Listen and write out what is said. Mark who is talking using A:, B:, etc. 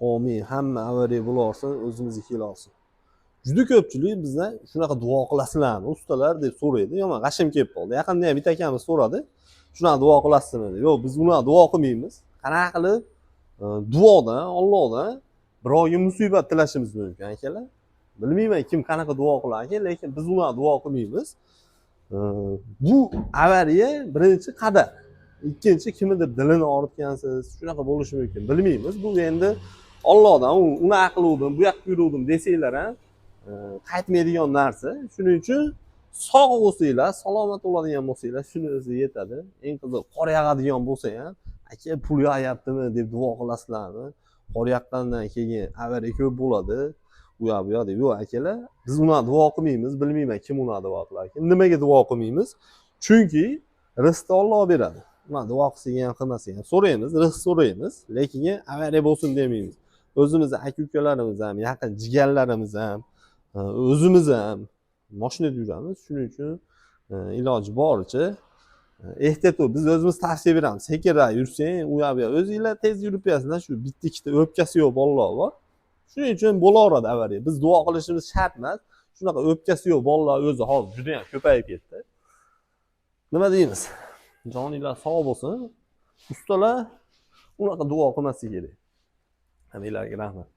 A: Amin. Hamma avariya bo'laversin, o'zimizga kelolsin. Juda ko'pchilik bizdan shunaqa duo qilasizlarmi, ustalar deb so'raydi. Yomon g'ashim kelib qoldi. Yaqinda ham bitta akamiz so'radi. Shunaqa duo qilasizmi deb. Yo'q, biz unaqa duo qilmaymiz. Qanaqa qilib duodan, Allohdan bir oyga musibat tilashimiz mumkin akalar. Bilmayman kim qanaqa duo qilar ekan, lekin biz unaqa duo qilmaymiz. Bu avariya birinchi qadar. Ikkinchi kimnidir dilini og'ritgansiz, shunaqa bo'lishi mumkin. Bilmaymiz. Bu endi Allohdan unaqa qiluvdim, bu yoqqa yuruvdim desanglar ham qaytmaydigan narsa. Shuning uchun sog' bo'lsanglar, salomat bo'ladigan bo'lsanglar, shuni o'zi yetadi. Eng qiziq, qor yog'adigan bo'lsa ham, aka pul yog'yaptimi deb duo qilasizlarmi? Qor yoqqandan keyin avariya ko'p bo'ladi. Bu yoq bu yoq deb. Yo'q akalar, biz unaqa duo qilmaymiz. Bilmayman kim unaqa duo qilar ekan. Nimaga duo qilmaymiz? Chunki rizqni Alloh beradi. Mana duo qilsak ham qilmasak ham so'raymiz, rizq so'raymiz, lekin avariya bo'lsin demaymiz. O'zimizni aka-ukalarimiz ham, yaqin jigarlarimiz ham, o'zimiz ham mashinada yuramiz. Shuning uchun iloji boricha ehtiyot bo'l. Biz o'zimiz tavsiya beramiz. Sekinroq yursang, u yoq bu yoq. O'zinglar tez yurib bersizlar, shu bitta ikkita o'pkasi yo'q bolalar bor. Shuning uchun bo'laveradi avariya. Biz duo qilishimiz shart emas. Shunaqa o'pkasi yo'q bolalar o'zi hozir juda ham ko'payib ketdi. Nima deymiz? Joninglar sog' bo'lsin. Ustalar unaqa duo qilmaslik kerak. Hammalarga rahmat.